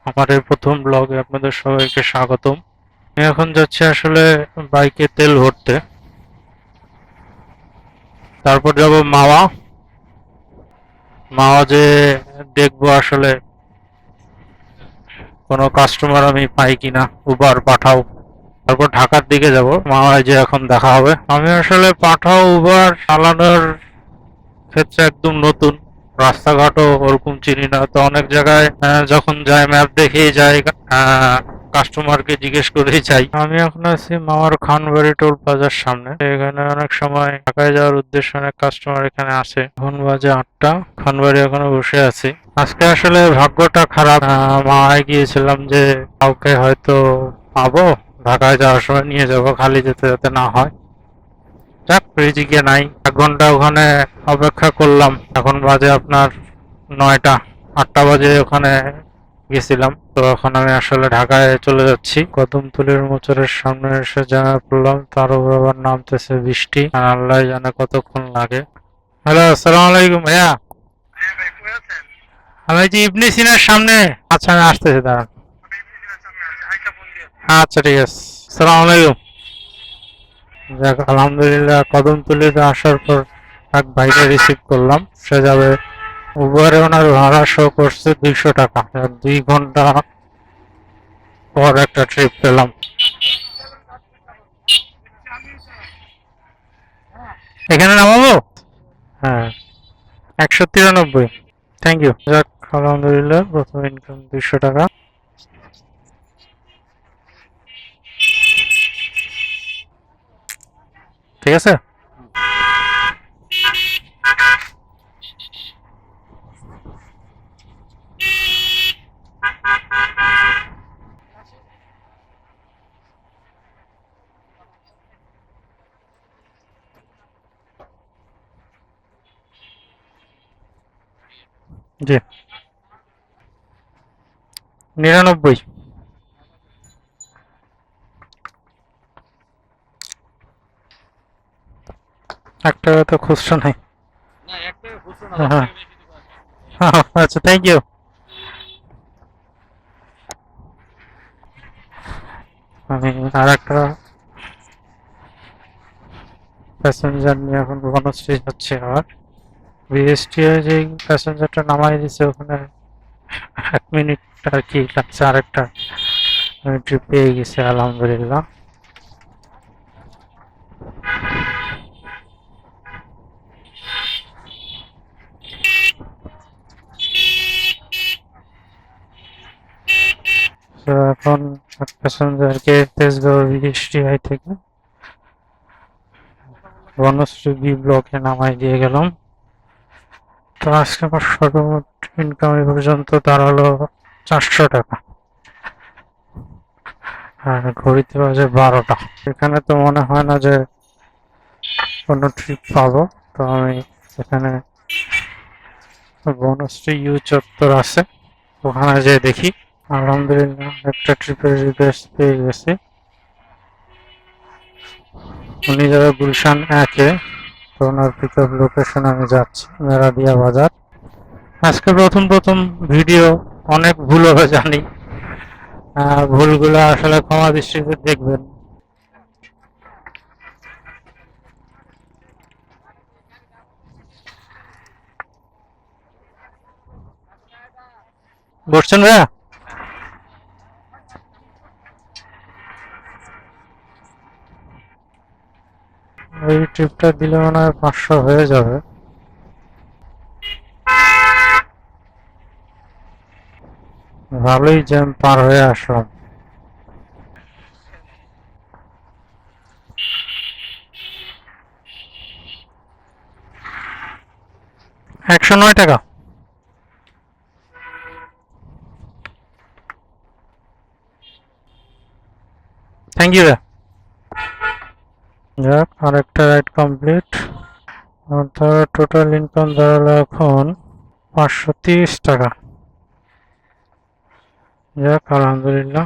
আমার এই প্রথম ব্লগে আপনাদের সবাইকে স্বাগতম। আমি এখন যাচ্ছি আসলে বাইকে তেল ভরতে, তারপর যাব মাওয়া। মাওয়া যে দেখবো আসলে কোনো কাস্টমার আমি পাই কিনা, উবার পাঠাও। তারপর ঢাকার দিকে যাব, মাওয়ায় যে এখন দেখা হবে। আমি আসলে পাঠাও উবার চালানোর ক্ষেত্রে একদম নতুন, রাস্তাঘাটও ওরকম চিনি না, তো অনেক জায়গায় যখন যাই ম্যাপ দেখেই যাই, কাস্টমারকে জিজ্ঞেস করেই যাই। আমি এখন আছি মামার খানবাড়ি টোল প্লাজার সামনে। এখানে অনেক সময় ঢাকায় যাওয়ার উদ্দেশ্যে অনেক কাস্টমার এখানে আসে। এখন বাজে 8টা, খানবাড়ি এখনো বসে আছি। আজকে আসলে ভাগ্যটা খারাপ, মামায় গিয়েছিলাম যে কাউকে হয়তো পাবো, ঢাকায় যাওয়ার সময় নিয়ে যাব, খালি যেতে যেতে না হয়। যাক, রিজিকে নাই। 1 ঘন্টা ওখানে অপেক্ষা করলাম, এখন বাজে আপনার 9টা। 8টা বাজে ওখানে গেছিলাম, তো এখন আমি আসলে ঢাকায় চলে যাচ্ছি। কদমতলীর মোচরের সামনে এসে জানা পড়লাম তার উপর আবার নামতেছে বৃষ্টি, আর আল্লাহ জানে কতক্ষণ লাগে। হ্যালো, আসসালামু আলাইকুম ভাইয়া। আমি যে ইবনে সিনার সামনে। আচ্ছা, আমি আসতেছি, দাঁড়ান। আচ্ছা, ঠিক আছে। আসসালামু আলাইকুম। যাক, আলহামদুলিল্লাহ কদমতলীতে আসার পর এক ভাইকে রিসিভ করলাম, সে যাবে। উবারে ওনার ভাড়া শো করছে 200 টাকা। 2 ঘন্টা পর একটা ট্রিপ পেলাম। এখানে নামাবো? হ্যাঁ, 193। Thank you. যাক, আলহামদুলিল্লাহ প্রথম ইনকাম 200 টাকা। ঠিক আছে। জি, 99। 1 টাকা তো খুচরো নাই। হ্যাঁ, আচ্ছা, থ্যাংক ইউ। আমি আর একটা প্যাসেঞ্জার নিয়ে এখন বনশ্রী যাচ্ছে। আর বিএসটি যে প্যাসেঞ্জারটা নামাই দিছে ওখানে 1 মিনিট আর কি লাগছে, আরেকটা ট্রিপ পেয়ে গেছে আলহামদুলিল্লাহ। তো এখন এক প্যাসেঞ্জারকে তেজগাঁও বিএসটিআই থেকে বনশ্রী বি ব্লকে নামাই দিয়ে গেলাম। তো আজকে আমার সর্বমোট ইনকাম এ পর্যন্ত দাঁড়ালো 400 টাকা। আর ঘড়িতে বাজে 12টা। এখানে তো মনে হয় না যে কোনো ট্রিপ পাবো, তো আমি এখানে বনশ্রী ইউ চত্বর আছে, ওখানে যেয়ে দেখি। আলহামদুলিল্লাহ একটা ট্রিপের রিকোয়েস্ট পেয়ে গেছি। উনি যাবে গুলশান 1-এ, তো ওনার পিক আপ লোকেশন আমি যাচ্ছি, মেরাদিয়া বাজার। আজকে প্রথম প্রথম ভিডিও, অনেক ভুল হবে জানি, ভুলগুলো আসলে ক্ষমা দৃষ্টিতে দেখবেন। বসছেন ভাইয়া? এই ট্রিপটা দিলে মনে হয় 500 হয়ে যাবে। ভালোই জ্যাম পার হয়ে আসলাম। 109 টাকা। Thank you. যাক, আরেকটা রাইড কমপ্লিট। অর্থাৎ টোটাল ইনকাম দাঁড়ালো এখন 530 টাকা। যাক, আলহামদুলিল্লাহ।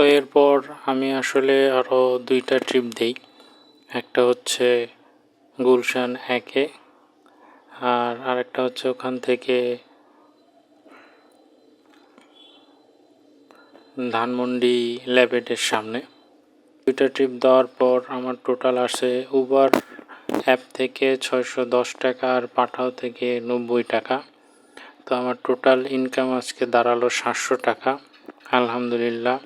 তো এরপর আমি আসলে আরও 2টা ট্রিপ দেই। একটা হচ্ছে গুলশান 1-এ আর আরেকটা হচ্ছে ওখান থেকে ধানমন্ডি ল্যাবেটের সামনে। 2টা ট্রিপ দেওয়ার পর আমার টোটাল আসে উবার অ্যাপ থেকে 610 টাকা আর পাঠাও থেকে 90 টাকা। তো আমার টোটাল ইনকাম আজকে দাঁড়ালো 700 টাকা। আলহামদুলিল্লাহ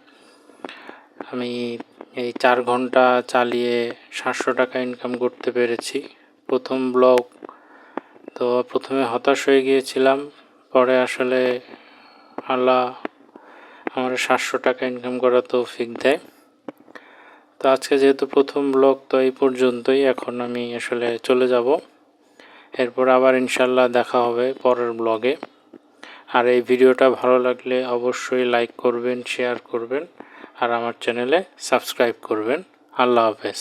আমি এই 4 ঘন্টা চালিয়ে 700 টাকা ইনকাম করতে পেরেছি। প্রথম ব্লগ তো প্রথমে হতাশ হয়ে গিয়েছিলাম, পরে আসলে আল্লাহ আমার 700 টাকা ইনকাম করার তৌফিক দেয়। তো আজকে যেহেতু প্রথম ব্লগ তো এই পর্যন্তই, এখন আমি আসলে চলে যাব। এরপর আবার ইনশাল্লাহ দেখা হবে পরের ব্লগে। আর এই ভিডিওটা ভালো লাগলে অবশ্যই লাইক করবেন, শেয়ার করবেন আর আমার চ্যানেলে সাবস্ক্রাইব করবেন। আল্লাহ হাফেজ।